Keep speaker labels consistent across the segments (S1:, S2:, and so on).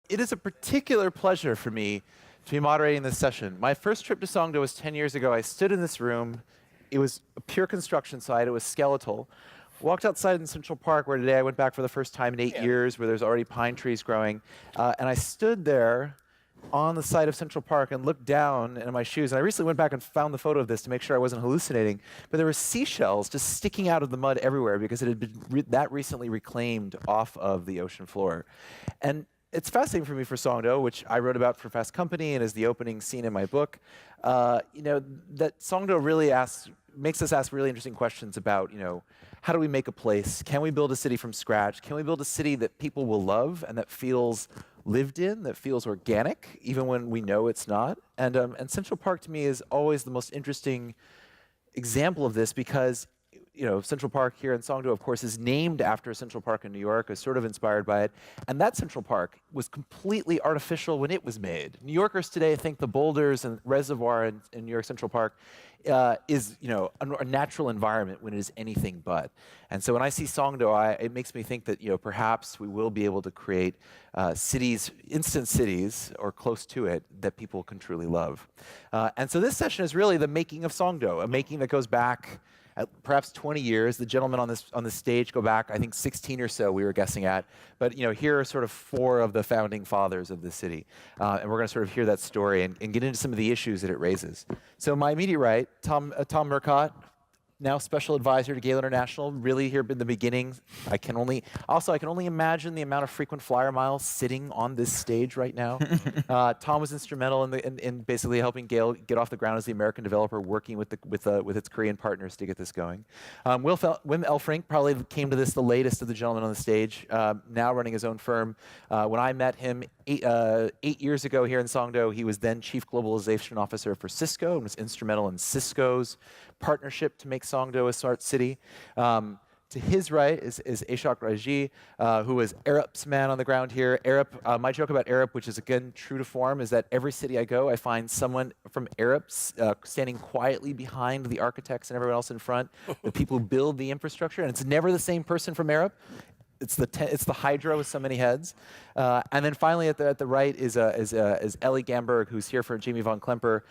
S1: It is a particular pleasure for me to be moderating this session. My first trip to Songdo was 10 years ago. I stood in this room. It was a pure construction site. It was skeletal. Walked outside in Central Park, where today I went back for the first time in 8 years, where there's already pine trees growing. And I stood there on the site of Central Park and looked down in my shoes. And I recently went back and found the photo of this to make sure I wasn't hallucinating. But there were seashells just sticking out of the mud everywhere because it had been that recently reclaimed off of the ocean floor. And it's fascinating for me for Songdo, which I wrote about for Fast Company and is the opening scene in my book. That Songdo really makes us ask really interesting questions about, how do we make a place? Can we build a city from scratch? Can we build a city that people will love and that feels lived in, that feels organic, even when we know it's not? And Central Park to me is always the most interesting example of this because Central Park here in Songdo, of course, is named after Central Park in New York, is sort of inspired by it. And that Central Park was completely artificial when it was made. New Yorkers today think the boulders and reservoir in New York Central Park is a natural environment when it is anything but. And so when I see Songdo, it makes me think that perhaps we will be able to create cities, instant cities, or close to it, that people can truly love. And so this session is really the making of Songdo, a making that goes back perhaps 20 years. The gentlemen on this stage go back, I think 16 or so we were guessing at. But Here are sort of 4 of the founding fathers of the city. And we're going to sort of hear that story and get into some of the issues that it raises. So my immediate right, Tom Murcott, now special advisor to Gale International, really here in the beginning. I can only imagine the amount of frequent flyer miles sitting on this stage right now. Tom was instrumental in basically helping Gale get off the ground as the American developer, working with its Korean partners to get this going. Wim Elfrink probably came to this the latest of the gentlemen on the stage, now running his own firm. When I met him 8 years ago here in Songdo, he was then Chief Globalization Officer for Cisco and was instrumental in Cisco's partnership to make Songdo a smart city. To his right is Ashok Raji, who is Arup's man on the ground here. Arup, my joke about Arup, which is again true to form, is that every city I go, I find someone from Arup's standing quietly behind the architects and everyone else in front, the people who build the infrastructure, and it's never the same person from Arup. It's the Hydra with so many heads. And then finally at the right is Ellie Gamberg, who's here for Jamie von Klemper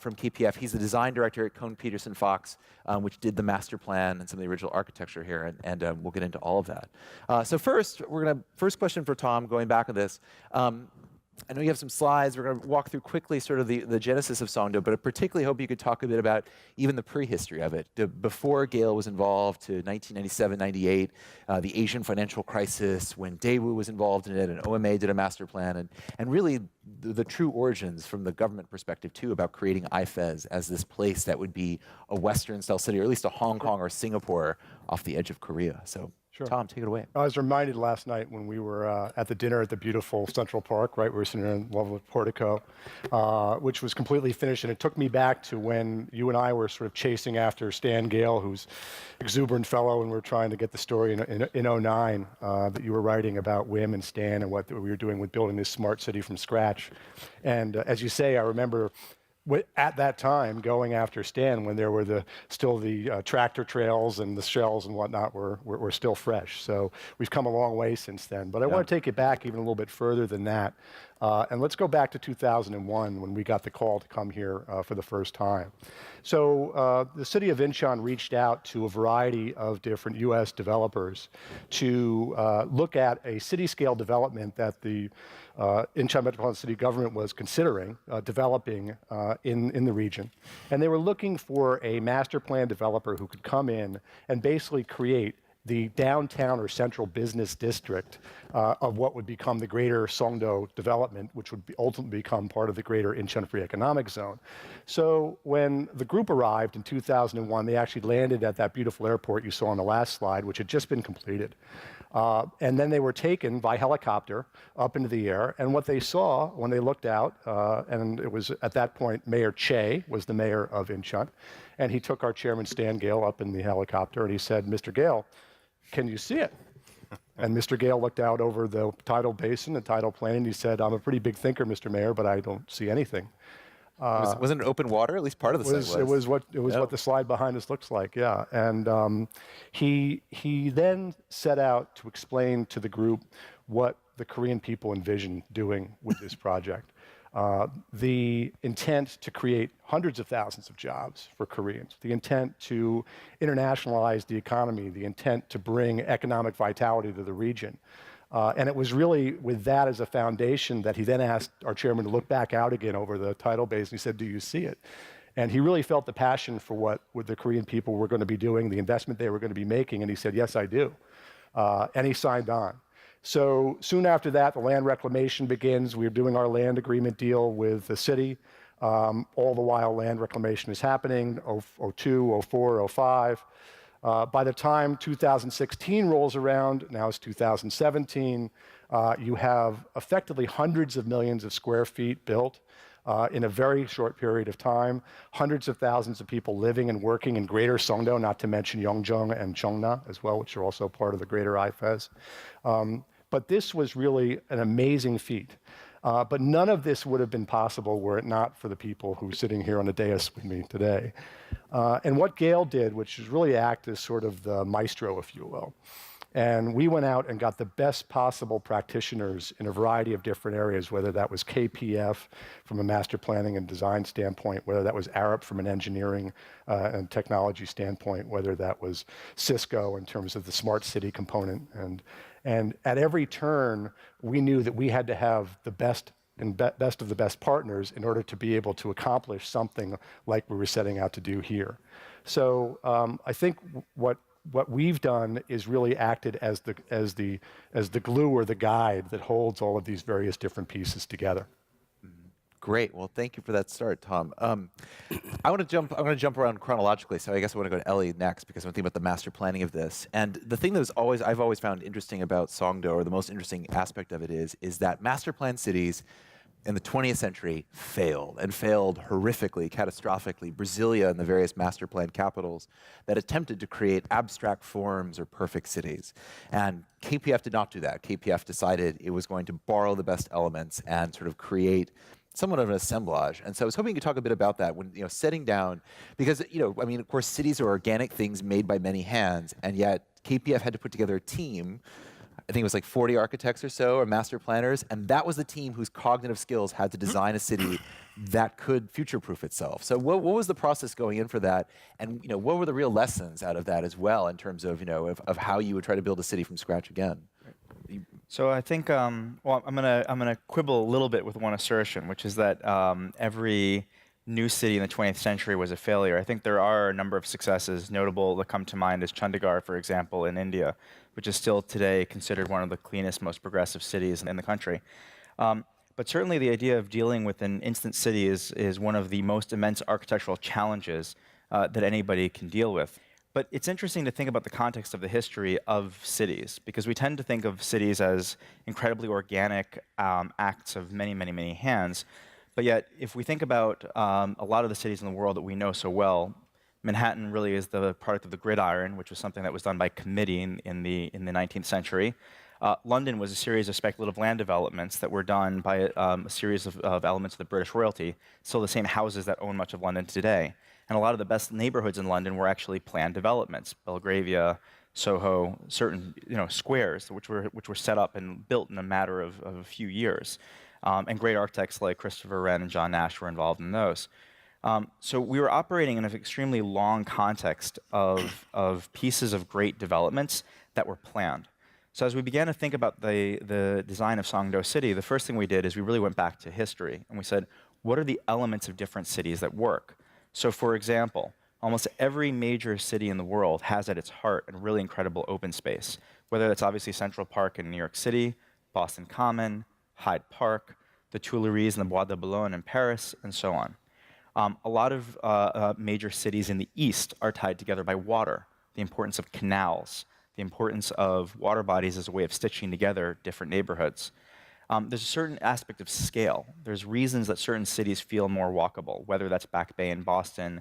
S1: from KPF. He's the design director at Kohn Pedersen Fox, which did the master plan and some of the original architecture here. And we'll get into all of that. So first question for Tom, going back on this. I know you have some slides. We're going to walk through quickly sort of the genesis of Songdo, but I particularly hope you could talk a bit about even the prehistory of it. Before Gale was involved to 1997, 98, the Asian financial crisis, when Daewoo was involved in it, and OMA did a master plan, and really the true origins from the government perspective, too, about creating IFES as this place that would be a Western-style city, or at least a Hong Kong or Singapore off the edge of Korea. So.
S2: Sure.
S1: Tom, take it away.
S2: I was reminded last night when we were at the dinner at the beautiful Central Park, right? We were sitting in lovely portico, which was completely finished. And it took me back to when you and I were sort of chasing after Stan Gale, who's exuberant fellow, and we were trying to get the story in '09 that you were writing about Wim and Stan and what we were doing with building this smart city from scratch. And as you say, I remember at that time, going after Stan, when there were still the tractor trails and the shells and whatnot were still fresh. So we've come a long way since then. But I want to take it back even a little bit further than that. And let's go back to 2001 when we got the call to come here for the first time. So the city of Incheon reached out to a variety of different U.S. developers to look at a city-scale development that the Incheon Metropolitan City government was considering developing in the region. And they were looking for a master plan developer who could come in and basically create the downtown or central business district of what would become the greater Songdo development, which would ultimately become part of the greater Incheon Free Economic Zone. So when the group arrived in 2001, they actually landed at that beautiful airport you saw on the last slide, which had just been completed. And then they were taken by helicopter up into the air. And what they saw when they looked out, and it was at that point Mayor Che was the mayor of Incheon, and he took our chairman Stan Gale up in the helicopter and he said, "Mr. Gale, can you see it?" And Mr. Gale looked out over the tidal basin, the tidal plain, and he said, "I'm a pretty big thinker, Mr. Mayor, but I don't see anything."
S1: Wasn't it open water? At least part of the site was.
S2: It was what the slide behind us looks like, yeah. And he then set out to explain to the group what the Korean people envisioned doing with this project. The intent to create hundreds of thousands of jobs for Koreans, the intent to internationalize the economy, the intent to bring economic vitality to the region. And it was really with that as a foundation that he then asked our chairman to look back out again over the tidal basin. He said, "Do you see it?" And he really felt the passion for what the Korean people were going to be doing, the investment they were going to be making, and he said, "Yes, I do." And he signed on. So soon after that, the land reclamation begins. We're doing our land agreement deal with the city. All the while, land reclamation is happening, 02, 04, 05. By the time 2016 rolls around, now it's 2017, you have effectively hundreds of millions of square feet built in a very short period of time, hundreds of thousands of people living and working in Greater Songdo, not to mention Yeongjong and Cheongna as well, which are also part of the Greater IFES. But this was really an amazing feat. But none of this would have been possible were it not for the people who are sitting here on the dais with me today. And what Gail did, which is really act as sort of the maestro, if you will. And we went out and got the best possible practitioners in a variety of different areas, whether that was KPF from a master planning and design standpoint, whether that was Arup from an engineering and technology standpoint, whether that was Cisco in terms of the smart city component. And at every turn, we knew that we had to have the best and best of the best partners in order to be able to accomplish something like we were setting out to do here. So I think what we've done is really acted as the glue or the guide that holds all of these various different pieces together.
S1: Great. Well, thank you for that start, Tom. I'm going to jump around chronologically. So I guess I want to go to Ellie next because I'm thinking about the master planning of this. And the thing that I've always found interesting about Songdo, or the most interesting aspect of it is that master plan cities in the 20th century failed, and failed horrifically, catastrophically. Brasilia and the various master plan capitals that attempted to create abstract forms or perfect cities. And KPF did not do that. KPF decided it was going to borrow the best elements and sort of create somewhat of an assemblage. And so I was hoping you could talk a bit about that when, setting down, because, I mean, of course, cities are organic things made by many hands, and yet KPF had to put together a team. I think it was like 40 architects or so, or master planners, and that was the team whose cognitive skills had to design a city that could future-proof itself. So what was the process going in for that, and what were the real lessons out of that as well in terms of of how you would try to build a city from scratch again?
S3: So I think, well, I'm gonna quibble a little bit with one assertion, which is that every new city in the 20th century was a failure. I think there are a number of successes. Notable that come to mind is Chandigarh, for example, in India, which is still today considered one of the cleanest, most progressive cities in the country. But certainly the idea of dealing with an instant city is one of the most immense architectural challenges that anybody can deal with. But it's interesting to think about the context of the history of cities, because we tend to think of cities as incredibly organic acts of many, many, many hands. But yet, if we think about a lot of the cities in the world that we know so well, Manhattan really is the product of the gridiron, which was something that was done by committee in the 19th century. London was a series of speculative land developments that were done by a series of elements of the British royalty, still the same houses that own much of London today. And a lot of the best neighborhoods in London were actually planned developments. Belgravia, Soho, certain squares which were set up and built in a matter of a few years. And great architects like Christopher Wren and John Nash were involved in those. So we were operating in an extremely long context of pieces of great developments that were planned. So as we began to think about the design of Songdo City, the first thing we did is we really went back to history. And we said, what are the elements of different cities that work? So for example, almost every major city in the world has at its heart a really incredible open space, whether that's obviously Central Park in New York City, Boston Common, Hyde Park, the Tuileries and the Bois de Boulogne in Paris, and so on. A lot of major cities in the East are tied together by water, the importance of canals, the importance of water bodies as a way of stitching together different neighborhoods. There's a certain aspect of scale. There's reasons that certain cities feel more walkable, whether that's Back Bay in Boston,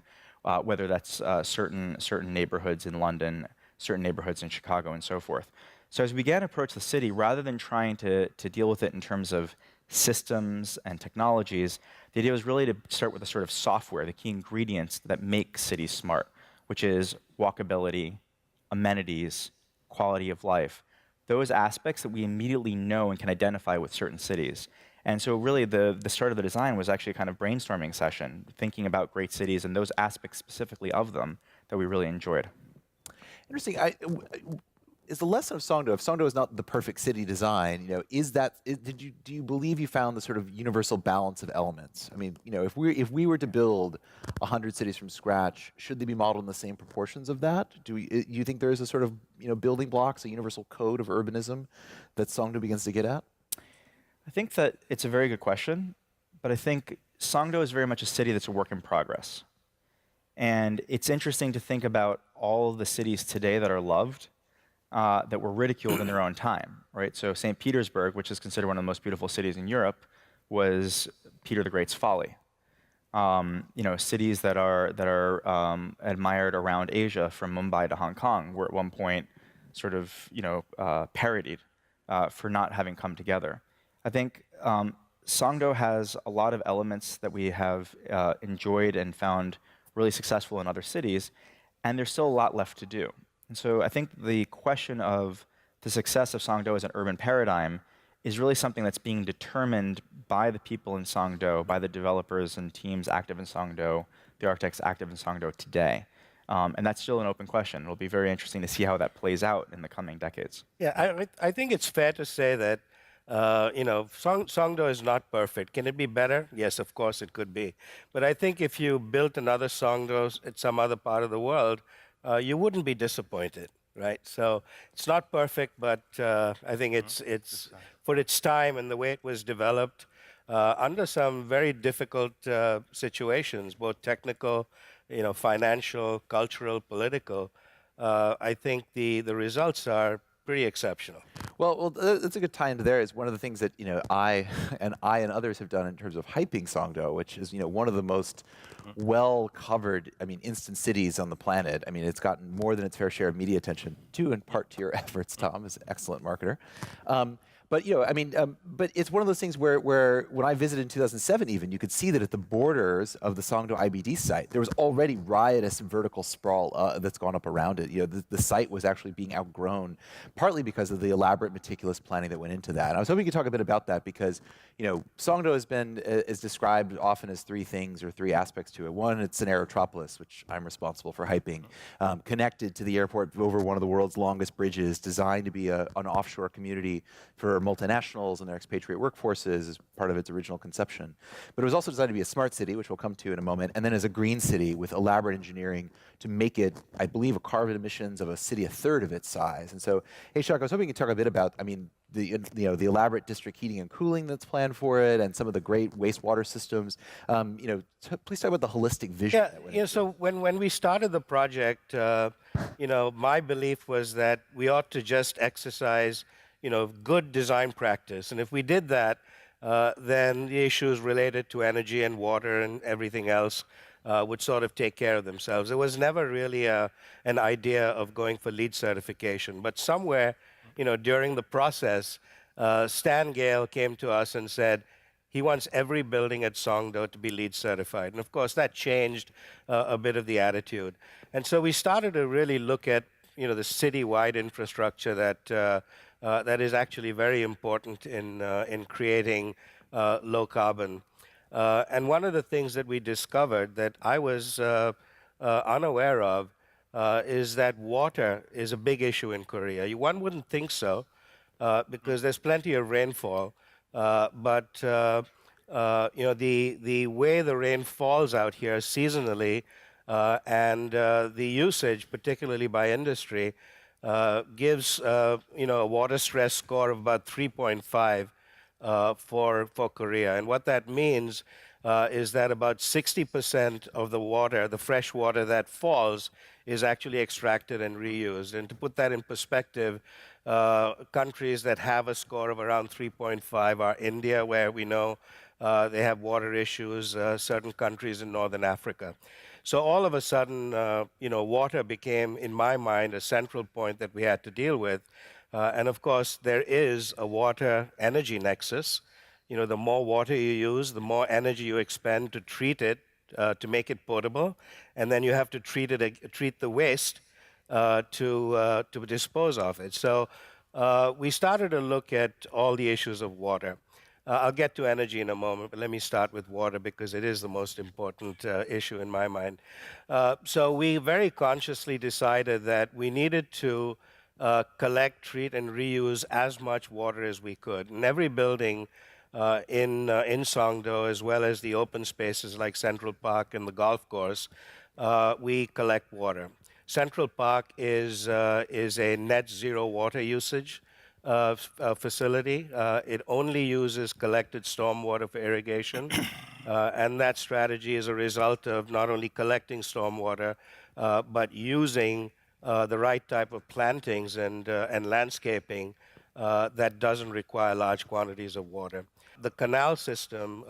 S3: whether that's certain neighborhoods in London, certain neighborhoods in Chicago, and so forth. So as we began to approach the city, rather than trying to deal with it in terms of systems and technologies, the idea was really to start with the sort of software, the key ingredients that make cities smart, which is walkability, amenities, quality of life. those aspects that we immediately know and can identify with certain cities. And so really the start of the design was actually a kind of brainstorming session, thinking about great cities and those aspects specifically of them that we really enjoyed.
S1: Interesting. Is the lesson of Songdo, if Songdo is not the perfect city design, do you believe you found the sort of universal balance of elements? I mean, if we were to build 100 cities from scratch, should they be modeled in the same proportions of that? Do you think there is a sort of building blocks, a universal code of urbanism that Songdo begins to get at?
S3: I think that it's a very good question, but I think Songdo is very much a city that's a work in progress. And it's interesting to think about all of the cities today that are loved, that were ridiculed in their own time, right? So St. Petersburg, which is considered one of the most beautiful cities in Europe, was Peter the Great's folly. Cities that are admired around Asia, from Mumbai to Hong Kong, were at one point sort of parodied for not having come together. I think Songdo has a lot of elements that we have enjoyed and found really successful in other cities, and there's still a lot left to do. And so I think the question of the success of Songdo as an urban paradigm is really something that's being determined by the people in Songdo, by the developers and teams active in Songdo, the architects active in Songdo today. And that's still an open question. It'll be very interesting to see how that plays out in the coming decades.
S4: Yeah, I think it's fair to say that Songdo is not perfect. Can it be better? Yes, of course it could be. But I think if you built another Songdo at some other part of the world, you wouldn't be disappointed, right? So it's not perfect, but I think it's for its time and the way it was developed under some very difficult situations, both technical, financial, cultural, political. I think the results are pretty exceptional.
S1: Well, that's a good tie into there. Is one of the things that I and others have done in terms of hyping Songdo, which is one of the most well covered, instant cities on the planet. I mean, it's gotten more than its fair share of media attention, due in part to your efforts, Tom, as an excellent marketer. But but it's one of those things where when I visited in 2007, even you could see that at the borders of the Songdo IBD site, there was already riotous vertical sprawl that's gone up around it. The site was actually being outgrown, partly because of the elaborate, meticulous planning that went into that. And I was hoping you could talk a bit about that because Songdo has been is described often as three things or three aspects to it. One, it's an aerotropolis, which I'm responsible for hyping, connected to the airport over one of the world's longest bridges, designed to be an offshore community for multinationals and their expatriate workforces as part of its original conception. But it was also designed to be a smart city, which we'll come to in a moment, and then as a green city with elaborate engineering to make it, I believe, a carbon emissions of a city a third of its size. And so, hey, Shak, I was hoping you could talk a bit about, the elaborate district heating and cooling that's planned for it, and some of the great wastewater systems. Please talk about the holistic vision.
S4: Yeah,
S1: that went into
S4: so when we started the project, my belief was that we ought to just exercise good design practice. And if we did that, then the issues related to energy and water and everything else would sort of take care of themselves. It was never really an idea of going for LEED certification. But somewhere, during the process, Stan Gale came to us and said he wants every building at Songdo to be LEED certified. And of course, that changed a bit of the attitude. And so we started to really look at the city-wide infrastructure that is actually very important in creating low carbon. And one of the things that we discovered that I was unaware of is that water is a big issue in Korea. One wouldn't think so because there's plenty of rainfall, but the way the rain falls out here seasonally and the usage, particularly by industry, gives a water stress score of about 3.5 for Korea. And what that means is that about 60% of the water, the fresh water that falls, is actually extracted and reused. And to put that in perspective, countries that have a score of around 3.5 are India, where we know they have water issues, certain countries in Northern Africa. So all of a sudden, water became, in my mind, a central point that we had to deal with. And of course, there is a water energy nexus. The more water you use, the more energy you expend to treat it, to make it potable, and then you have to treat the waste to dispose of it. So we started to look at all the issues of water. I'll get to energy in a moment, but let me start with water because it is the most important issue in my mind. So we very consciously decided that we needed to collect, treat, and reuse as much water as we could. In every building in Songdo, as well as the open spaces like Central Park and the golf course, we collect water. Central Park is a net zero water usage facility. It only uses collected stormwater for irrigation, and that strategy is a result of not only collecting stormwater, but using the right type of plantings and landscaping that doesn't require large quantities of water. The canal system,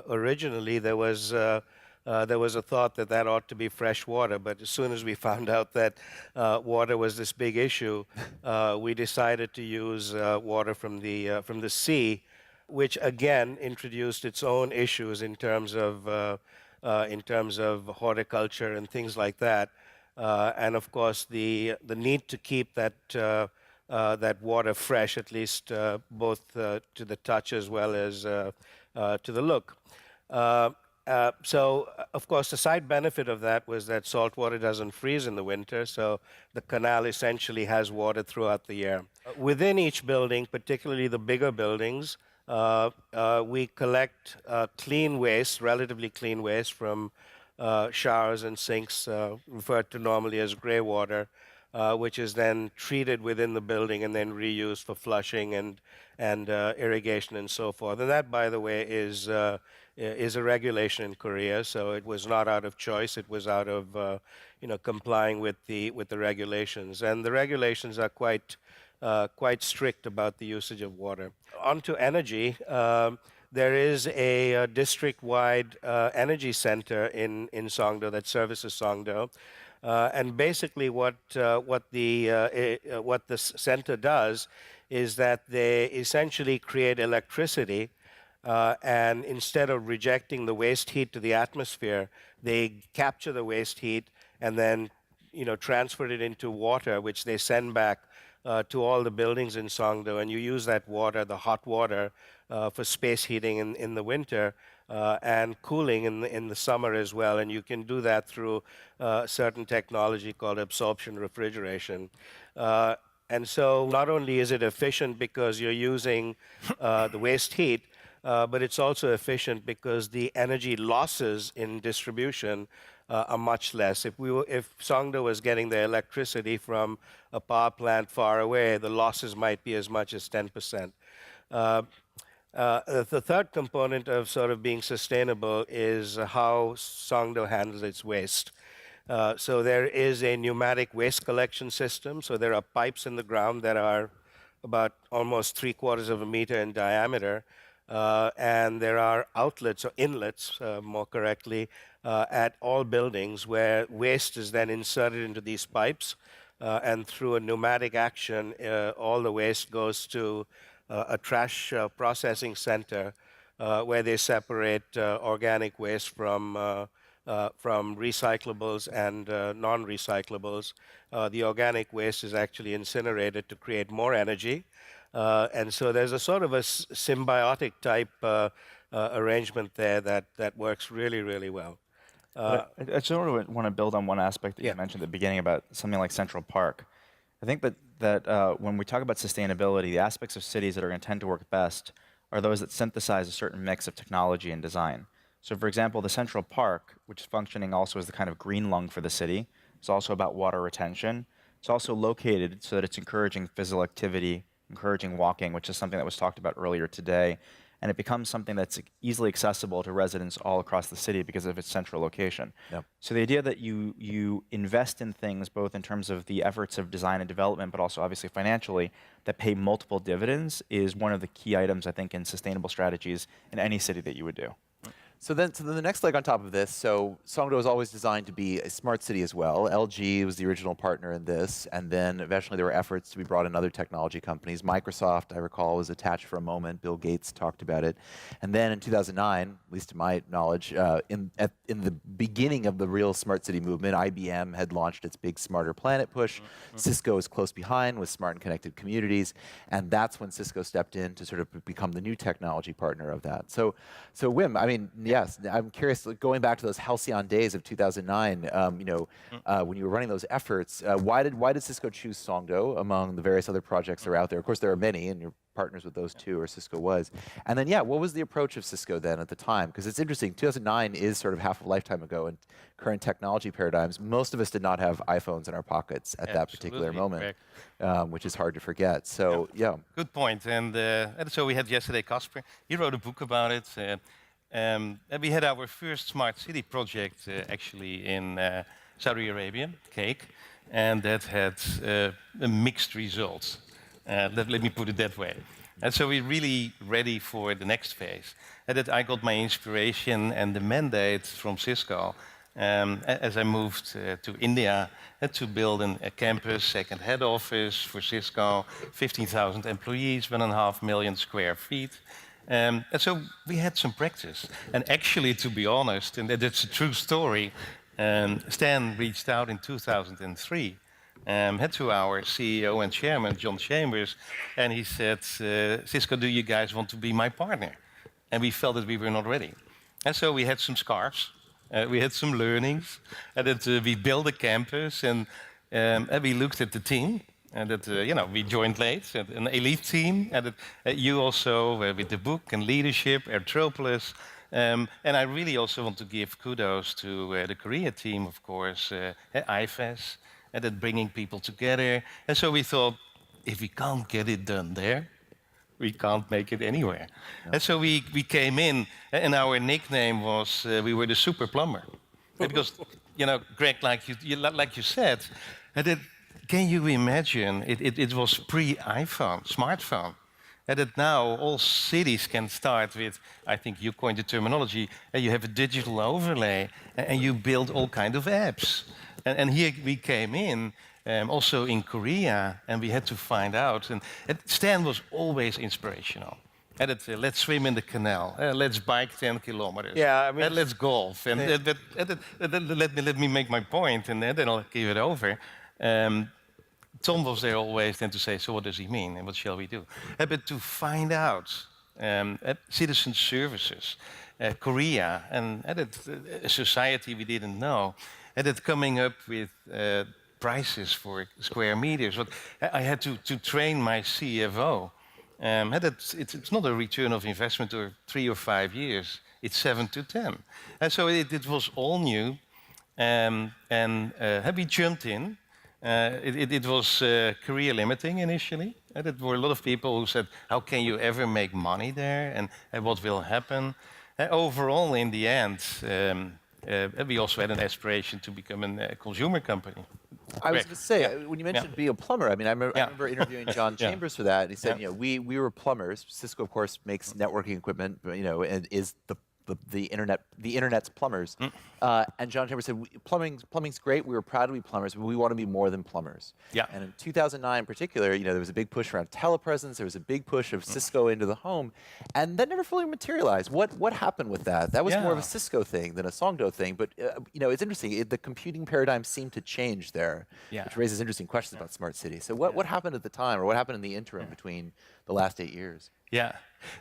S4: originally there was a thought that that ought to be fresh water, but as soon as we found out that water was this big issue, we decided to use water from the sea, which again introduced its own issues in terms of horticulture and things like that, and of course the need to keep that water fresh, at least both to the touch as well as to the look. So, of course, the side benefit of that was that salt water doesn't freeze in the winter, so the canal essentially has water throughout the year. Within each building, particularly the bigger buildings, we collect clean waste, relatively clean waste from showers and sinks, referred to normally as gray water, which is then treated within the building and then reused for flushing and irrigation and so forth. And that, by the way, is a regulation in Korea, so it was not out of choice. It was out of complying with the regulations, and the regulations are quite strict about the usage of water. On to energy. There is a district-wide energy center in Songdo that services Songdo. And basically, what the center does is that they essentially create electricity, and instead of rejecting the waste heat to the atmosphere, they capture the waste heat and then transfer it into water, which they send back to all the buildings in Songdo, and you use that water, the hot water, for space heating in the winter. And cooling in the summer as well, and you can do that through certain technology called absorption refrigeration. And so not only is it efficient because you're using the waste heat, but it's also efficient because the energy losses in distribution are much less. If Songdo was getting their electricity from a power plant far away, the losses might be as much as 10%. The third component of sort of being sustainable is how Songdo handles its waste. So there is a pneumatic waste collection system. So there are pipes in the ground that are about almost 3/4 of a meter in diameter. And there are outlets or inlets, more correctly, at all buildings where waste is then inserted into these pipes. And through a pneumatic action, all the waste goes to a trash processing center where they separate organic waste from recyclables and non-recyclables. The organic waste is actually incinerated to create more energy. And so there's a sort of a symbiotic type arrangement there that works really, really well.
S3: I just want to build on one aspect that you mentioned at the beginning about something like Central Park. I think that when we talk about sustainability, the aspects of cities that are going to tend to work best are those that synthesize a certain mix of technology and design. So for example, the Central Park, which is functioning also as the kind of green lung for the city, is also about water retention. It's also located so that it's encouraging physical activity, encouraging walking, which is something that was talked about earlier today. And it becomes something that's easily accessible to residents all across the city because of its central location.
S1: Yep.
S3: So the idea that you invest in things both in terms of the efforts of design and development, but also obviously financially, that pay multiple dividends is one of the key items, I think, in sustainable strategies in any city that you would do.
S1: So then the next leg on top of this, so Songdo was always designed to be a smart city as well. LG was the original partner in this, and then eventually there were efforts to be brought in other technology companies. Microsoft, I recall, was attached for a moment. Bill Gates talked about it. And then in 2009, at least to my knowledge, in the beginning of the real smart city movement, IBM had launched its big Smarter Planet push. Cisco was close behind with Smart and Connected Communities, and that's when Cisco stepped in to sort of become the new technology partner of that. So Wim, I mean, yes, I'm curious, like, going back to those halcyon days of 2009, when you were running those efforts, why did Cisco choose Songdo among the various other projects that are out there? Of course, there are many, and you're partners with those two, or Cisco was. And then, yeah, what was the approach of Cisco then at the time? Because it's interesting, 2009 is sort of half a lifetime ago in current technology paradigms. Most of us did not have iPhones in our pockets at that particular moment, which is hard to forget. So, yeah.
S5: Good point. And so we had yesterday Casper. He wrote a book about it. And we had our first smart city project actually in Saudi Arabia, Cake, and that had mixed results. Let me put it that way. And so we're really ready for the next phase. And that I got my inspiration and the mandate from Cisco as I moved to India to build a campus, second head office for Cisco, 15,000 employees, 1.5 million square feet. And so we had some practice. And actually, to be honest, and that's a true story, Stan reached out in 2003 to our CEO and chairman, John Chambers, and he said, Cisco, do you guys want to be my partner? And we felt that we were not ready. And so we had some scars, we had some learnings, and that we built a campus, and we looked at the team, and that we joined late, an elite team, and you also with the book and leadership, Airtropolis. And I really also want to give kudos to the Korea team, of course, IFAS, and that bringing people together. And so we thought, if we can't get it done there, we can't make it anywhere. No. And so we came in, and our nickname was we were the super plumber, because Greg, like you said, and can you imagine? It was pre-iPhone, smartphone. And that now all cities can start with, I think you coined the terminology, and you have a digital overlay, and you build all kinds of apps. And here we came in, also in Korea, and we had to find out. And Stan was always inspirational. And let's swim in the canal. Let's bike 10 kilometers.
S4: Yeah, I mean,
S5: let's golf. And let me make my point, and then I'll give it over. Tom was there always then to say, so what does he mean and what shall we do? But to find out citizen services, Korea, and a society we didn't know, and coming up with prices for square meters. But I had to train my CFO. It's not a return of investment of 3 or 5 years. It's 7 to 10. And so it was all new. And we jumped in. It was career limiting initially. There were a lot of people who said, how can you ever make money there? And what will happen? Overall, in the end, we also had an aspiration to become a consumer company.
S1: I was going to say, when you mentioned being a plumber, I mean, I remember interviewing John Chambers for that, and he said, we were plumbers. Cisco, of course, makes networking equipment, and is the internet's plumbers. And John Chambers said, plumbing's great. We were proud to be plumbers, but we want to be more than plumbers.
S5: Yeah.
S1: And in 2009 in particular, there was a big push around telepresence. There was a big push of Cisco into the home, and that never fully materialized. What happened with that? That was more of a Cisco thing than a Songdo thing. But it's interesting. The computing paradigm seemed to change there, which raises interesting questions about smart cities. So what happened at the time, or what happened in the interim between the last 8 years?
S5: Yeah.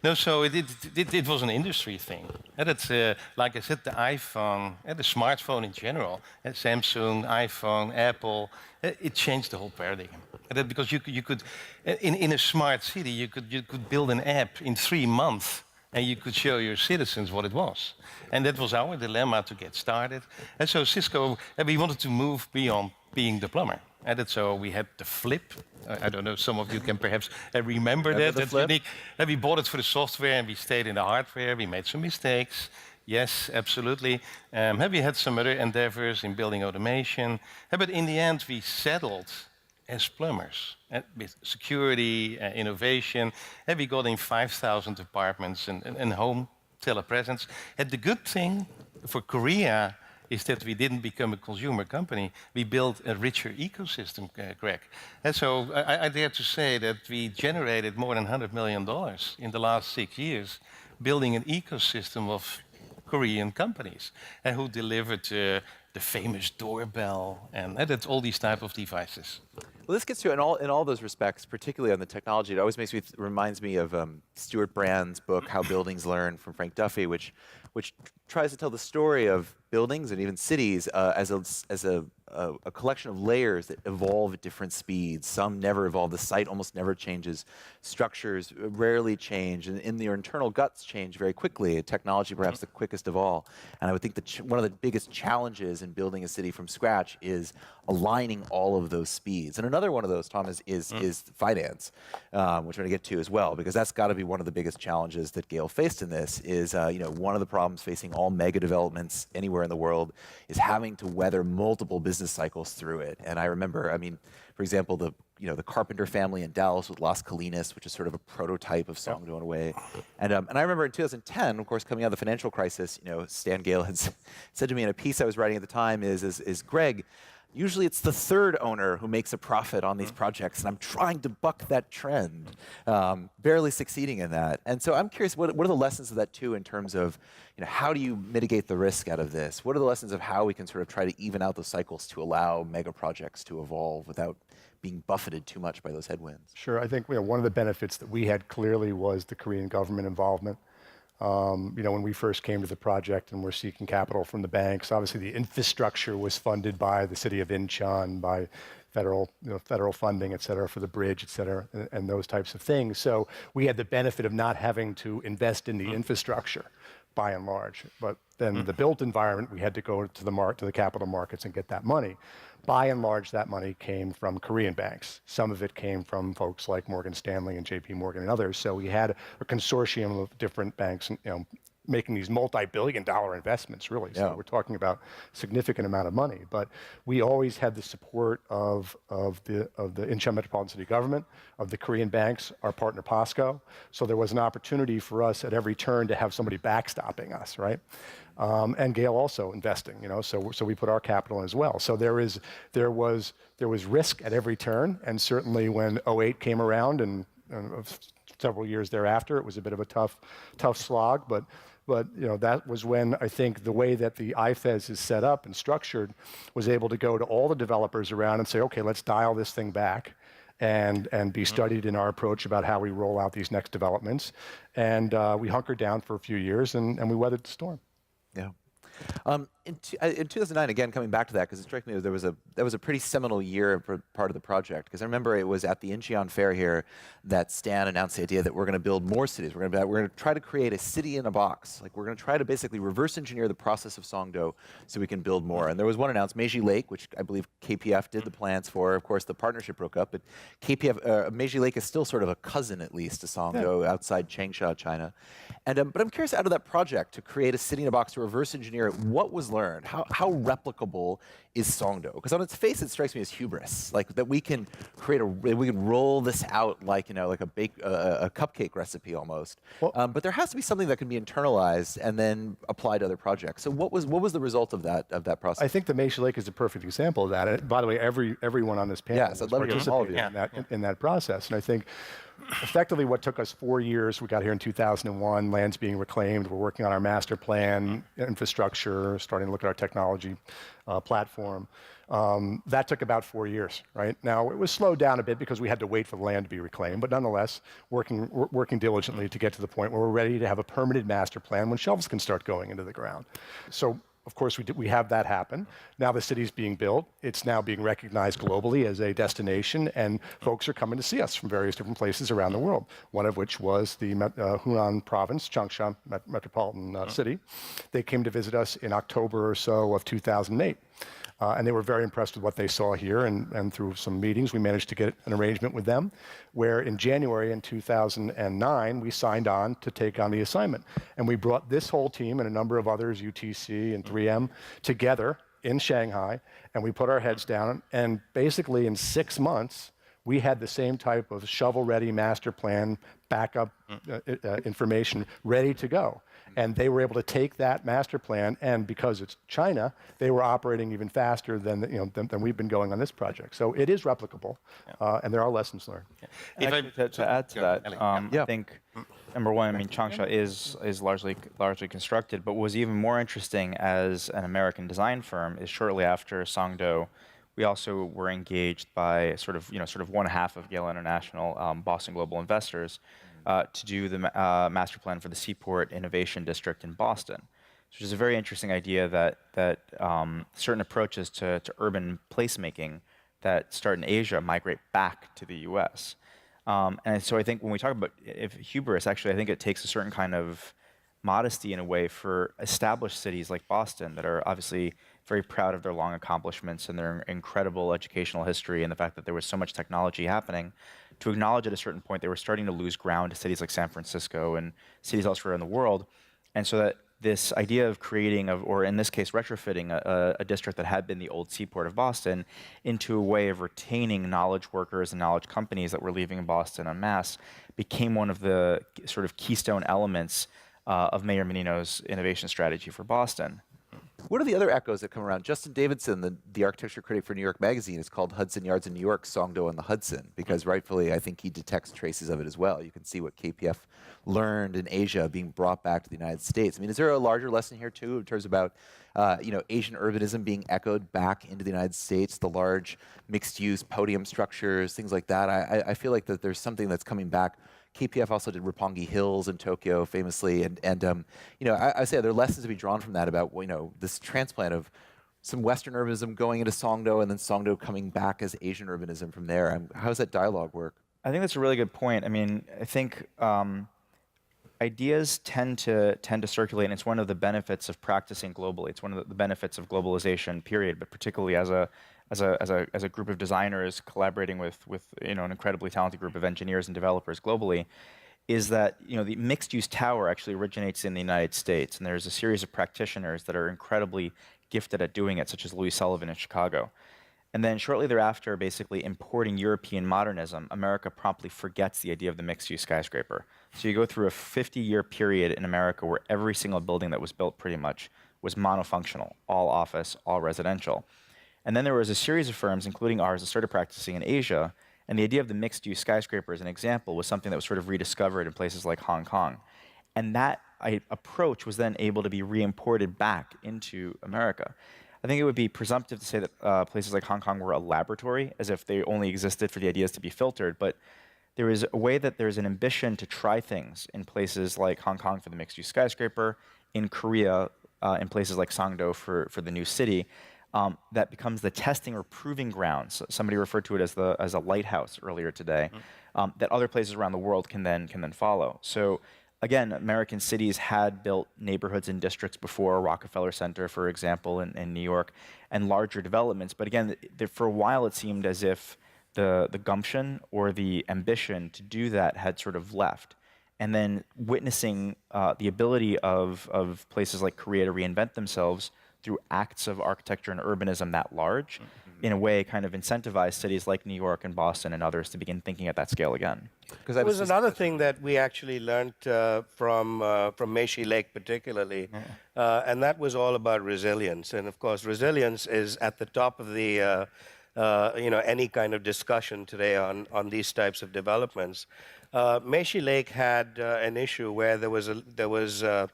S5: No, so it was an industry thing. And it's, like I said, the iPhone, the smartphone in general, Samsung, iPhone, Apple, it changed the whole paradigm. And that because you could, in a smart city, you could build an app in 3 months, and you could show your citizens what it was. And that was our dilemma to get started. And so Cisco, we wanted to move beyond being the plumber. And so we had the Flip. I don't know, some of you can perhaps remember that. That's unique. And we bought it for the software, and we stayed in the hardware. We made some mistakes. Yes, absolutely. We had some other endeavors in building automation. But in the end, we settled as plumbers with security, innovation. We got in 5,000 apartments and home telepresence. And the good thing for Korea is that we didn't become a consumer company. We built a richer ecosystem, Greg. And so I dare to say that we generated more than $100 million in the last 6 years building an ecosystem of Korean companies and who delivered the famous doorbell and that's all these type of devices.
S1: Well, this gets to in all those respects, particularly on the technology. It always reminds me of Stuart Brand's book "How Buildings Learn" from Frank Duffy, which tries to tell the story of buildings and even cities as a collection of layers that evolve at different speeds. Some never evolve. The site almost never changes. Structures rarely change, and in their internal guts change very quickly. Technology, perhaps the quickest of all. And I would think that one of the biggest challenges in building a city from scratch is aligning all of those speeds. And another one of those, Tom, is finance, which I'm going to get to as well, because that's got to be one of the biggest challenges that Gale faced in this. Is one of the problems facing all mega developments anywhere in the world is having to weather multiple business cycles through it. And I remember, for example, the Carpenter family in Dallas with Las Colinas, which is sort of a prototype of Songdo in a way. And I remember in 2010, of course, coming out of the financial crisis, Stan Gale had said to me in a piece I was writing at the time is Greg, usually it's the third owner who makes a profit on these projects, and I'm trying to buck that trend, barely succeeding in that. And so I'm curious, what are the lessons of that too in terms of how do you mitigate the risk out of this? What are the lessons of how we can sort of try to even out those cycles to allow mega projects to evolve without being buffeted too much by those headwinds?
S2: Sure. I think one of the benefits that we had clearly was the Korean government involvement. When we first came to the project and were seeking capital from the banks, obviously the infrastructure was funded by the city of Incheon, by federal funding, et cetera, for the bridge, et cetera, and those types of things. So we had the benefit of not having to invest in the infrastructure, by and large. But then the built environment, we had to go to the capital markets and get that money. By and large, that money came from Korean banks. Some of it came from folks like Morgan Stanley and JP Morgan and others. So we had a consortium of different banks, making these multi-billion-dollar investments, really. So we're talking about a significant amount of money. But we always had the support of the Incheon Metropolitan City Government, of the Korean banks, our partner POSCO. So there was an opportunity for us at every turn to have somebody backstopping us, right? And Gale also investing, so we put our capital in as well. So there was risk at every turn, and certainly when 2008 came around and several years thereafter, it was a bit of a tough slog, but that was when I think the way that the IFES is set up and structured was able to go to all the developers around and say, okay, let's dial this thing back and be studied in our approach about how we roll out these next developments. And we hunkered down for a few years and we weathered the storm.
S1: Yeah. In 2009, again, coming back to that, because it struck me as that was a pretty seminal year for part of the project. Because I remember it was at the Incheon Fair here that Stan announced the idea that we're going to build more cities. We're going to try to create a city in a box. Like we're going to try to basically reverse engineer the process of Songdo so we can build more. And there was one announced, Meiji Lake, which I believe KPF did the plans for. Of course, the partnership broke up, but Meiji Lake is still sort of a cousin, at least, to Songdo outside Changsha, China. And but I'm curious, out of that project to create a city in a box to reverse engineer it, what was learned? How replicable is Songdo? Because on its face, it strikes me as hubris, like that we can we can roll this out like like a cupcake recipe almost. Well, but there has to be something that can be internalized and then applied to other projects. So what was the result of that process?
S2: I think the Meiji Lake is a perfect example of that. And by the way, everyone on this panel
S1: I'd love to hear from all of you
S2: in that process. And I think effectively what took us 4 years, we got here in 2001, land's being reclaimed, we're working on our master plan, infrastructure, starting to look at our technology platform. That took about 4 years, right? Now, it was slowed down a bit because we had to wait for the land to be reclaimed, but nonetheless, working diligently to get to the point where we're ready to have a permanent master plan when shovels can start going into the ground. So, of course, we have that happen. Now the city's being built. It's now being recognized globally as a destination, and folks are coming to see us from various different places around the world, one of which was the Hunan province, Changsha Metropolitan City. They came to visit us in October or so of 2008. And they were very impressed with what they saw here, and through some meetings, we managed to get an arrangement with them, where in January in 2009, we signed on to take on the assignment. And we brought this whole team and a number of others, UTC and 3M, together in Shanghai, and we put our heads down, and basically in 6 months, we had the same type of shovel-ready master plan backup information ready to go. And they were able to take that master plan, and because it's China, they were operating even faster than, than we've been going on this project. So it is replicable, and there are lessons learned.
S5: If I-
S3: Actually, to add to that,
S1: Yeah.
S3: I think number one, I mean, Changsha is largely constructed, but what was even more interesting as an American design firm is shortly after Songdo, we also were engaged by sort of one half of Gale International, Boston Global Investors, to do the master plan for the Seaport Innovation District in Boston, which is a very interesting idea that certain approaches to urban placemaking that start in Asia migrate back to the U.S. And so I think when we talk about hubris, actually, I think it takes a certain kind of modesty in a way for established cities like Boston that are obviously very proud of their long accomplishments and their incredible educational history and the fact that there was so much technology happening, to acknowledge at a certain point they were starting to lose ground to cities like San Francisco and cities elsewhere in the world. And so that this idea of creating, or in this case, retrofitting a district that had been the old seaport of Boston into a way of retaining knowledge workers and knowledge companies that were leaving Boston en masse became one of the sort of keystone elements of Mayor Menino's innovation strategy for Boston.
S1: What are the other echoes that come around? Justin Davidson, the architecture critic for New York Magazine, has called Hudson Yards in New York Songdo on the Hudson, because rightfully I think he detects traces of it as well. You can see what KPF learned in Asia being brought back to the United States. I mean, is there a larger lesson here too in terms about Asian urbanism being echoed back into the United States, the large mixed-use podium structures, things like that? I feel like that there's something that's coming back. KPF also did Roppongi Hills in Tokyo famously, and I say there are lessons to be drawn from that about this transplant of some Western urbanism going into Songdo and then Songdo coming back as Asian urbanism from there. How does that dialogue work?
S3: I think that's a really good point. I mean, I think ideas tend to circulate, and it's one of the benefits of practicing globally. It's one of the benefits of globalization, period. But particularly as a group of designers collaborating with an incredibly talented group of engineers and developers globally, is that the mixed-use tower actually originates in the United States, and there's a series of practitioners that are incredibly gifted at doing it, such as Louis Sullivan in Chicago. And then shortly thereafter, basically importing European modernism, America promptly forgets the idea of the mixed-use skyscraper. So you go through a 50-year period in America where every single building that was built pretty much was monofunctional, all office, all residential. And then there was a series of firms, including ours, that started practicing in Asia, and the idea of the mixed-use skyscraper as an example was something that was sort of rediscovered in places like Hong Kong. And that approach was then able to be re-imported back into America. I think it would be presumptive to say that places like Hong Kong were a laboratory, as if they only existed for the ideas to be filtered, but there is a way that there's an ambition to try things in places like Hong Kong for the mixed-use skyscraper, in Korea, in places like Songdo for the new city, that becomes the testing or proving ground. So somebody referred to it as a lighthouse earlier today, that other places around the world can then follow. So again, American cities had built neighborhoods and districts before, Rockefeller Center, for example, in New York, and larger developments. But again, for a while it seemed as if the gumption or the ambition to do that had sort of left. And then witnessing the ability of places like Korea to reinvent themselves through acts of architecture and urbanism that large, in a way kind of incentivized cities like New York and Boston and others to begin thinking at that scale again.
S1: Because
S4: There was another thing that we actually learned from Meshi Lake particularly, and that was all about resilience. And of course, resilience is at the top of the any kind of discussion today on these types of developments. Meshi Lake had an issue where there was a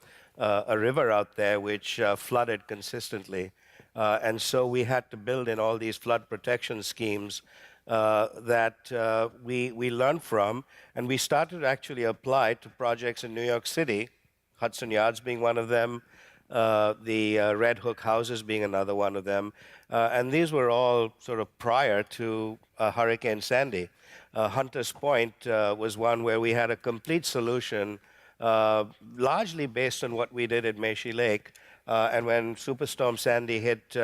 S4: river out there which flooded consistently. And so we had to build in all these flood protection schemes that we learned from, and we started to actually apply to projects in New York City, Hudson Yards being one of them, the Red Hook houses being another one of them. And these were all sort of prior to Hurricane Sandy. Hunters Point was one where we had a complete solution, largely based on what we did at Meshi Lake. And when Superstorm Sandy hit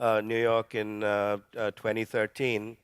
S4: New York in 2013,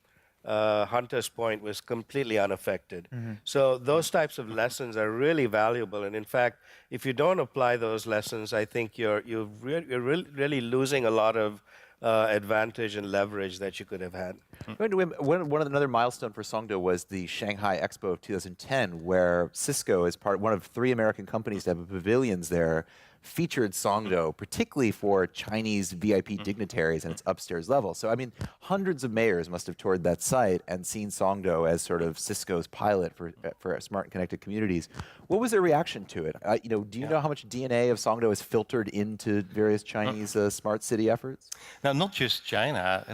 S4: Hunters Point was completely unaffected. So those types of lessons are really valuable. And in fact, if you don't apply those lessons, I think you're really losing a lot of advantage and leverage that you could have had.
S1: Another milestone for Songdo was the Shanghai Expo of 2010, where Cisco, as one of 3 American companies to have pavilions there, featured Songdo, particularly for Chinese VIP dignitaries, and its upstairs level. So, I mean, hundreds of mayors must have toured that site and seen Songdo as sort of Cisco's pilot for smart and connected communities. What was their reaction to it? Do you know how much DNA of Songdo is filtered into various Chinese smart city efforts?
S5: Now, not just China.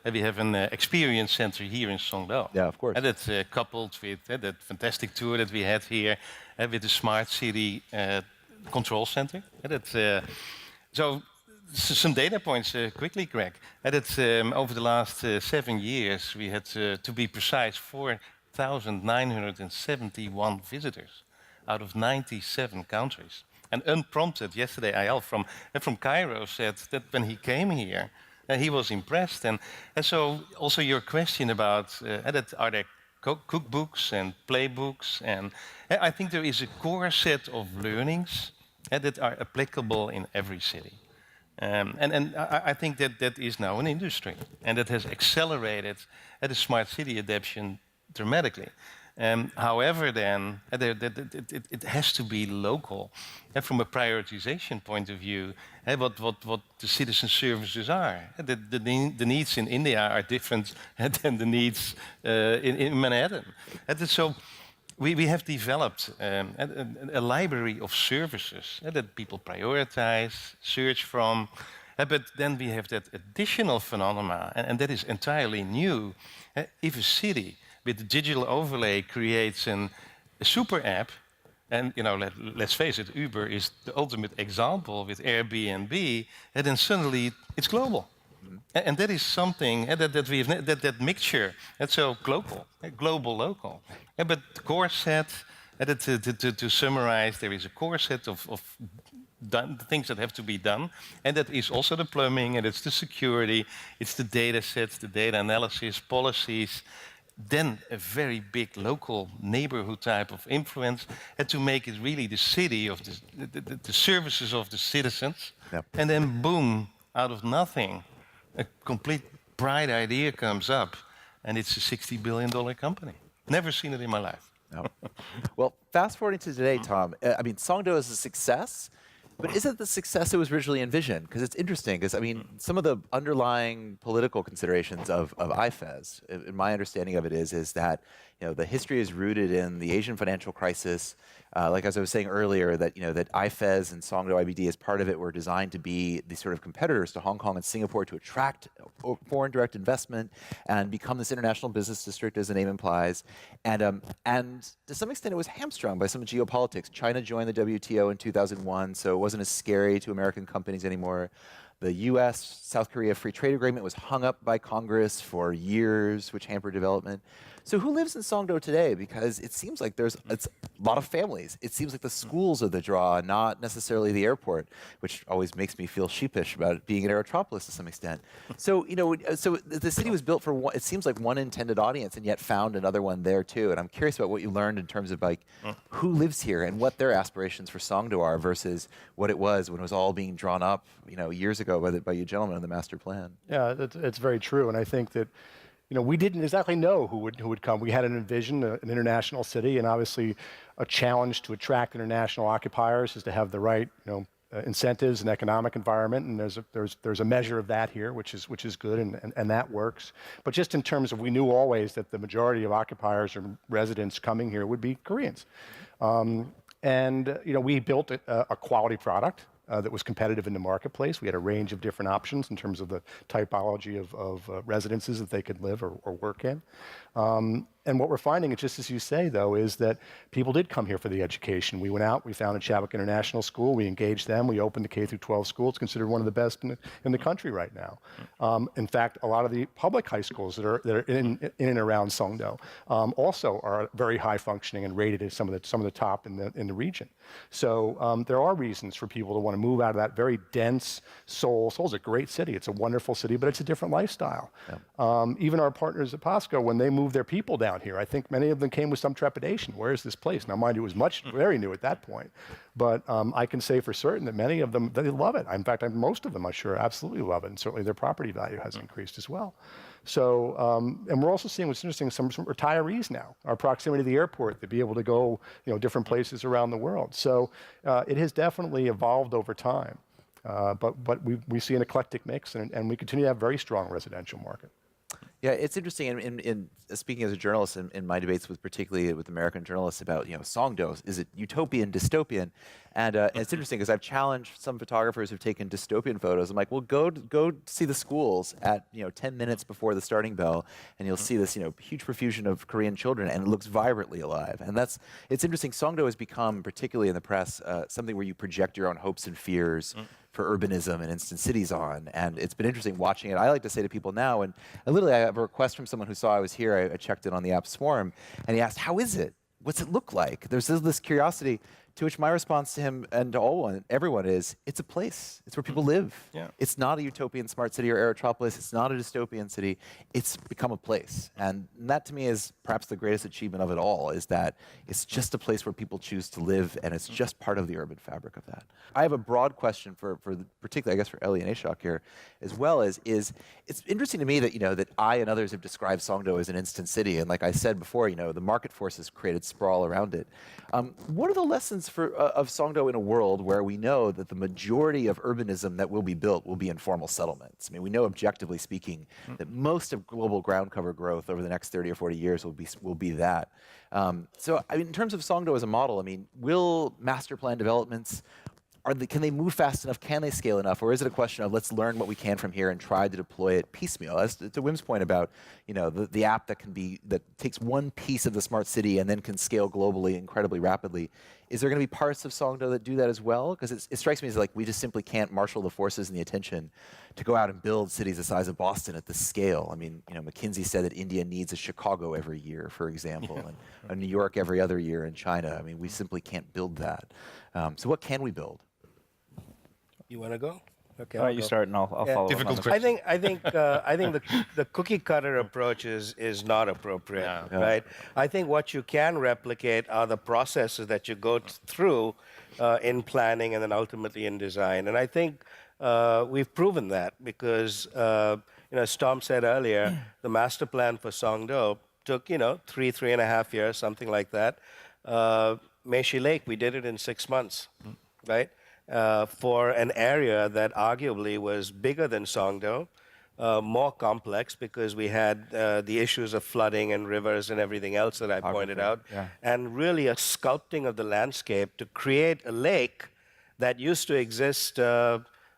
S5: We have an experience center here in Songdo.
S1: Yeah, of course.
S5: And that's coupled with that fantastic tour that we had here with the smart city control center. So some data points quickly, Greg. Over the last 7 years, we had, to be precise, 4,971 visitors out of 97 countries. And unprompted, yesterday, Ayal from Cairo said that when he came here, he was impressed. And so also your question about are there cookbooks and playbooks, and I think there is a core set of learnings that are applicable in every city. And I think that is now an industry, and that has accelerated the smart city adoption dramatically. However, then, it has to be local. And from a prioritization point of view, what the citizen services are. The needs in India are different than the needs in Manhattan. So we have developed a library of services that people prioritize, search from. But then we have that additional phenomena, and that is entirely new. If a city with the digital overlay creates a super app, and let's face it, Uber is the ultimate example with Airbnb, and then suddenly it's global. And that is something that we have, that mixture, that's so global, local. But the core set, to summarize, there is a core set of things that have to be done, and that is also the plumbing, and it's the security, it's the data sets, the data analysis, policies, then a very big local neighborhood type of influence, and to make it really the city of the services of the citizens.
S1: Yep.
S5: And then boom, out of nothing, a complete bright idea comes up, and it's a $60 billion company. Never seen it in my life.
S1: No. Well, fast forwarding to today, Tom, I mean, Songdo is a success, but is it the success it was originally envisioned? Because it's interesting, because I mean, some of the underlying political considerations of IFES, in my understanding of it is that the history is rooted in the Asian financial crisis. Like as I was saying earlier, that that IFES and Songdo IBD as part of it were designed to be the sort of competitors to Hong Kong and Singapore to attract foreign direct investment and become this international business district, as the name implies. And to some extent, it was hamstrung by some geopolitics. China joined the WTO in 2001, so it wasn't as scary to American companies anymore. The U.S.-South Korea free trade agreement was hung up by Congress for years, which hampered development. So who lives in Songdo today? Because it seems like it's a lot of families. It seems like the schools are the draw, not necessarily the airport, which always makes me feel sheepish about it being an aerotropolis to some extent. So so the city was built for it seems like one intended audience, and yet found another one there too. And I'm curious about what you learned in terms of who lives here and what their aspirations for Songdo are versus what it was when it was all being drawn up years ago by you gentlemen in the master plan.
S2: Yeah, it's very true, and I think that we didn't exactly know who would come. We had an envision, an international city, and obviously a challenge to attract international occupiers is to have the right incentives and economic environment, and there's a measure of that here, which is good, and that works. But just in terms of, we knew always that the majority of occupiers or residents coming here would be Koreans, and we built a quality product that was competitive in the marketplace. We had a range of different options in terms of the typology of residences that they could live or work in. And what we're finding, just as you say, though, is that people did come here for the education. We went out, we founded Chadwick International School, we engaged them, we opened the K-12 school. It's considered one of the best in the country right now. In fact, a lot of the public high schools that are in and around Songdo also are very high functioning and rated as some of the top in the region. So there are reasons for people to want to move out of that very dense Seoul. Seoul's a great city. It's a wonderful city, but it's a different lifestyle. Yeah. Even our partners at POSCO, when they move their people down down here. I think many of them came with some trepidation. Where is this place? Now, mind you, it was very new at that point. But I can say for certain that many of them, they love it. In fact, most of them, I'm sure, absolutely love it. And certainly their property value has increased as well. So, and we're also seeing what's interesting, some retirees now, our proximity to the airport, to be able to go, different places around the world. So it has definitely evolved over time. But we see an eclectic mix, and we continue to have a very strong residential market.
S1: Yeah, it's interesting. In speaking as a journalist, in my debates particularly with American journalists about Songdo, is it utopian, dystopian? And it's interesting because I've challenged some photographers who've taken dystopian photos. I'm like, well, go see the schools at 10 minutes before the starting bell, and you'll see this huge profusion of Korean children, and it looks vibrantly alive. And it's interesting. Songdo has become, particularly in the press, something where you project your own hopes and fears for urbanism and instant cities on, and it's been interesting watching it. I like to say to people now, and literally I have a request from someone who saw I was here. I checked in on the Apps forum, and he asked, "How is it? What's it look like?" There's this curiosity, to which my response to him and to everyone is, it's a place. It's where people live.
S5: Yeah.
S1: It's not a utopian smart city or aerotropolis. It's not a dystopian city. It's become a place. And that to me is perhaps the greatest achievement of it all, is that it's just a place where people choose to live, and it's just part of the urban fabric of that. I have a broad question particularly, I guess, for Ellie and Ashok here, as well as it's interesting to me that, that I and others have described Songdo as an instant city. And like I said before, the market forces created sprawl around it. What are the lessons of Songdo in a world where we know that the majority of urbanism that will be built will be informal settlements? I mean, we know objectively speaking that most of global ground cover growth over the next 30 or 40 years will be that. So in terms of Songdo as a model, will master plan developments, can they move fast enough? Can they scale enough? Or is it a question of let's learn what we can from here and try to deploy it piecemeal? As to Wim's point about the app that takes one piece of the smart city and then can scale globally incredibly rapidly. Is there going to be parts of Songdo that do that as well? Because it strikes me as like we just simply can't marshal the forces and the attention to go out and build cities the size of Boston at this scale. McKinsey said that India needs a Chicago every year, for example, and a New York every other year in China. We simply can't build that. So what can we build?
S4: You want to go? Okay.
S3: Why don't you start and I'll follow
S5: Difficult
S3: up.
S5: question.
S4: I think the cookie cutter approach is not appropriate, right? I think what you can replicate are the processes that you go through in planning and then ultimately in design. And I think we've proven that because, as Tom said earlier, the master plan for Songdo took 3.5 years, something like that. Meshi Lake, we did it in 6 months, right? For an area that arguably was bigger than Songdo, more complex because we had the issues of flooding and rivers and everything else that I pointed out, and really a sculpting of the landscape to create a lake that used to exist, in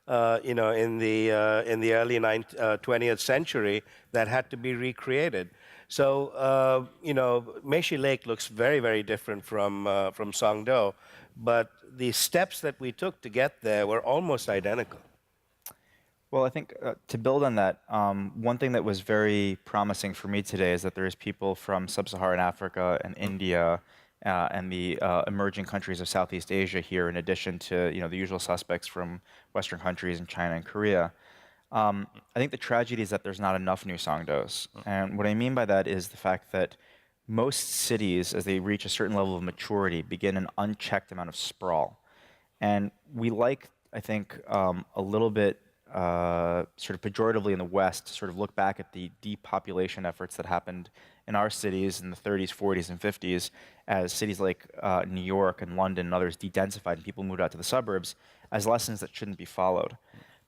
S4: the early 20th century that had to be recreated. So, Meshi Lake looks very, very different from Songdo, but the steps that we took to get there were almost identical.
S3: Well, I think to build on that, one thing that was very promising for me today is that there's people from sub-Saharan Africa and India and the emerging countries of Southeast Asia here, in addition to the usual suspects from Western countries and China and Korea. I think the tragedy is that there's not enough new Songdos. And what I mean by that is the fact that most cities, as they reach a certain level of maturity, begin an unchecked amount of sprawl. And we like, I think, a little bit sort of pejoratively in the West to sort of look back at the depopulation efforts that happened in our cities in the 30s, 40s, and 50s as cities like New York and London and others de-densified and people moved out to the suburbs as lessons that shouldn't be followed.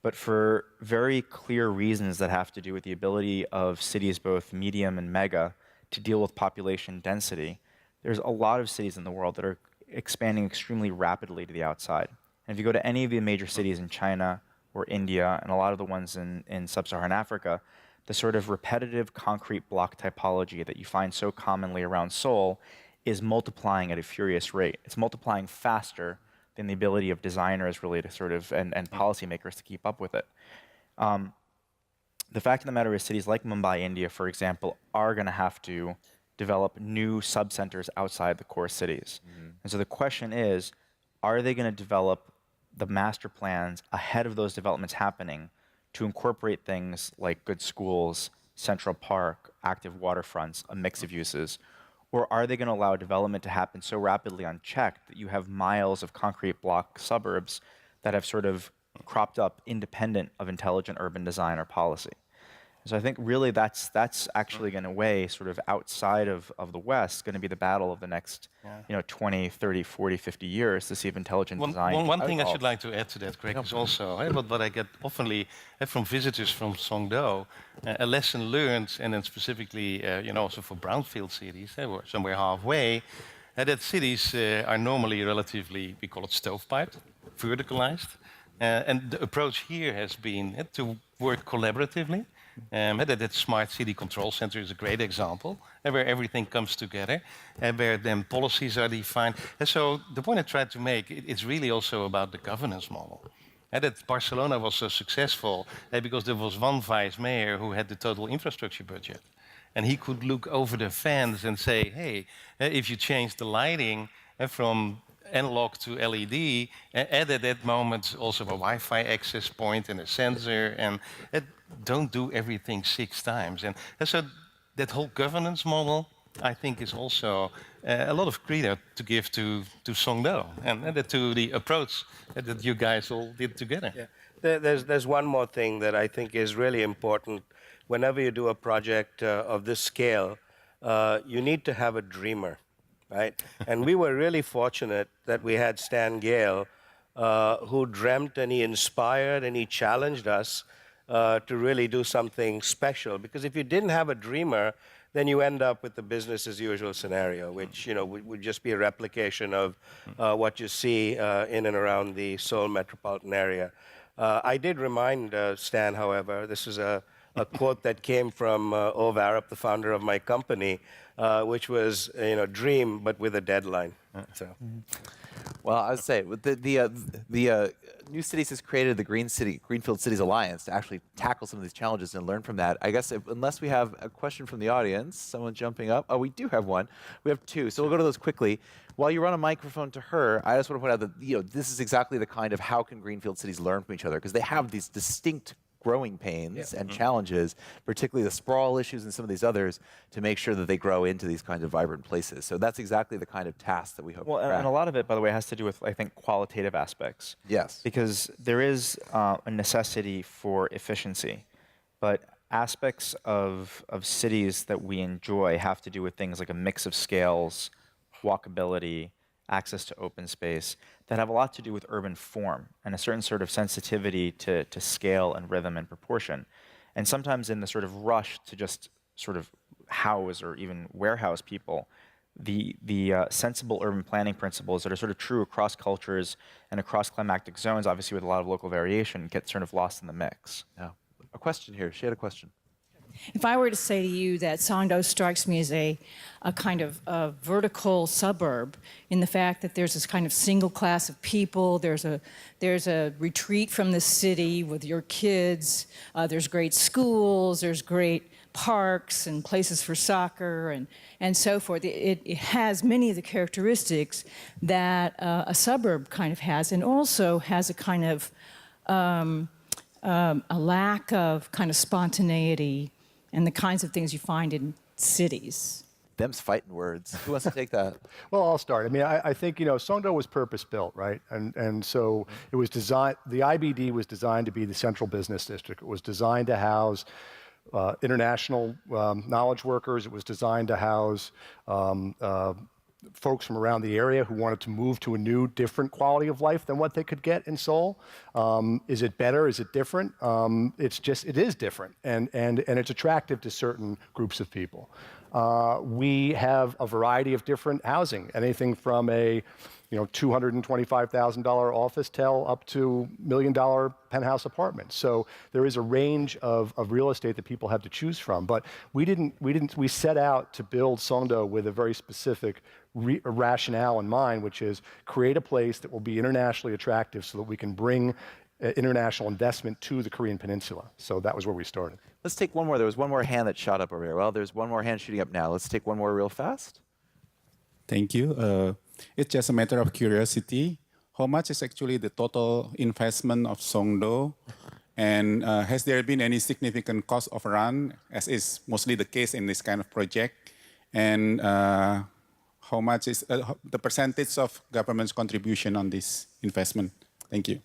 S3: But for very clear reasons that have to do with the ability of cities, both medium and mega, to deal with population density, there's a lot of cities in the world that are expanding extremely rapidly to the outside. And if you go to any of the major cities in China or India, and a lot of the ones in sub-Saharan Africa, the sort of repetitive concrete block typology that you find so commonly around Seoul is multiplying at a furious rate. It's multiplying faster than the ability of designers really to sort of, and policymakers to keep up with it. The fact of the matter is cities like Mumbai, India, for example, are going to have to develop new sub-centers outside the core cities. And so the question is, are they going to develop the master plans ahead of those developments happening to incorporate things like good schools, Central Park, active waterfronts, a mix of uses? Or are they going to allow development to happen so rapidly unchecked that you have miles of concrete block suburbs that have sort of cropped up independent of intelligent urban design or policy? So I think really that's actually in a way sort of outside of the West going to be the battle of the next 20, 30, 40, 50 years to see if intelligent design
S5: One thing I
S3: evolves.
S5: should like to add to that, Greg, is also what I get oftenly from visitors from Songdo, a lesson learned, and then specifically also for brownfield cities, or somewhere halfway, that cities are normally relatively, we call it stovepiped, verticalized. And the approach here has been to work collaboratively. That Smart City Control Center is a great example, where everything comes together, and where then policies are defined. And so the point I tried to make, it's really also about the governance model. That Barcelona was so successful because there was one vice mayor who had the total infrastructure budget. And he could look over the fence and say, hey, if you change the lighting from analog to LED, add at that moment also a Wi-Fi access point and a sensor, and don't do everything 6 times. And so that whole governance model, I think, is also a lot of credit to give to Songdo and to the approach that you guys all did together.
S4: Yeah. There's one more thing that I think is really important. Whenever you do a project of this scale, you need to have a dreamer. Right? And we were really fortunate that we had Stan Gale, who dreamt and he inspired and he challenged us to really do something special. Because if you didn't have a dreamer, then you end up with the business as usual scenario, which would just be a replication of what you see in and around the Seoul metropolitan area. I did remind Stan, however, this is a quote that came from Ove Arup, the founder of my company, which was, dream, but with a deadline. So.
S1: Well, I would say the New Cities has created the Greenfield Cities Alliance to actually tackle some of these challenges and learn from that. I guess unless we have a question from the audience, someone jumping up. Oh, we do have one. We have 2, so we'll go to those quickly. While you run a microphone to her, I just want to point out that this is exactly the kind of how can Greenfield cities learn from each other, because they have these distinct growing pains and challenges, particularly the sprawl issues and some of these others, to make sure that they grow into these kinds of vibrant places. So that's exactly the kind of task that we hope to crack.
S3: And a lot of it, by the way, has to do with, I think, qualitative aspects.
S1: Yes.
S3: Because there is a necessity for efficiency, but aspects of cities that we enjoy have to do with things like a mix of scales, walkability, access to open space, that have a lot to do with urban form and a certain sort of sensitivity to scale and rhythm and proportion. And sometimes in the sort of rush to just sort of house or even warehouse people, the sensible urban planning principles that are sort of true across cultures and across climatic zones, obviously with a lot of local variation, get sort of lost in the mix.
S1: Yeah. A question here. She had a question.
S6: If I were to say to you that Songdo strikes me as a kind of a vertical suburb in the fact that there's this kind of single class of people, there's a retreat from the city with your kids, there's great schools, there's great parks and places for soccer and so forth. It has many of the characteristics that a suburb kind of has, and also has a kind of a lack of kind of spontaneity and the kinds of things you find in cities.
S1: Them's fighting words. Who wants to take that?
S2: Well, I'll start. I mean, I think, Songdo was purpose-built, right? And so it was designed, the IBD was designed to be the central business district. It was designed to house international knowledge workers. It was designed to house folks from around the area who wanted to move to a new, different quality of life than what they could get in Seoul. Is it better? Is it different? It is different, and it's attractive to certain groups of people. We have a variety of different housing, anything from a $225,000 office tel up to $1 million penthouse apartments. So there is a range of real estate that people have to choose from. But we set out to build Songdo with a very specific rationale in mind, which is create a place that will be internationally attractive so that we can bring international investment to the Korean Peninsula. So that was where we started.
S1: Let's take one more. There was one more hand that shot up over here. Well, there's one more hand shooting up now. Let's take one more real fast.
S7: Thank you. It's just a matter of curiosity. How much is actually the total investment of Songdo? And has there been any significant cost overrun, as is mostly the case in this kind of project? And how much is the percentage of government's contribution on this investment? Thank you.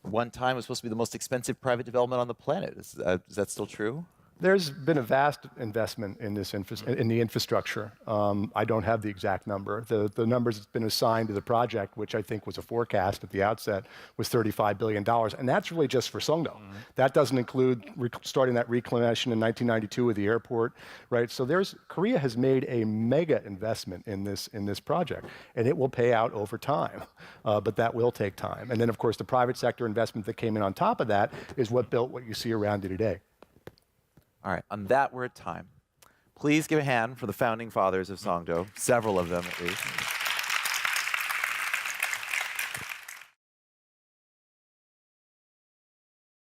S1: One time it was supposed to be the most expensive private development on the planet. Is that still true?
S2: There's been a vast investment in this in the infrastructure. I don't have the exact number. The numbers that's been assigned to the project, which I think was a forecast at the outset, was $35 billion, and that's really just for Songdo. That doesn't include starting that reclamation in 1992 with the airport, right? So Korea has made a mega investment in this project, and it will pay out over time, but that will take time. And then, of course, the private sector investment that came in on top of that is what built what you see around you today.
S1: All right, on that, we're at time. Please give a hand for the founding fathers of Songdo, several of them at least.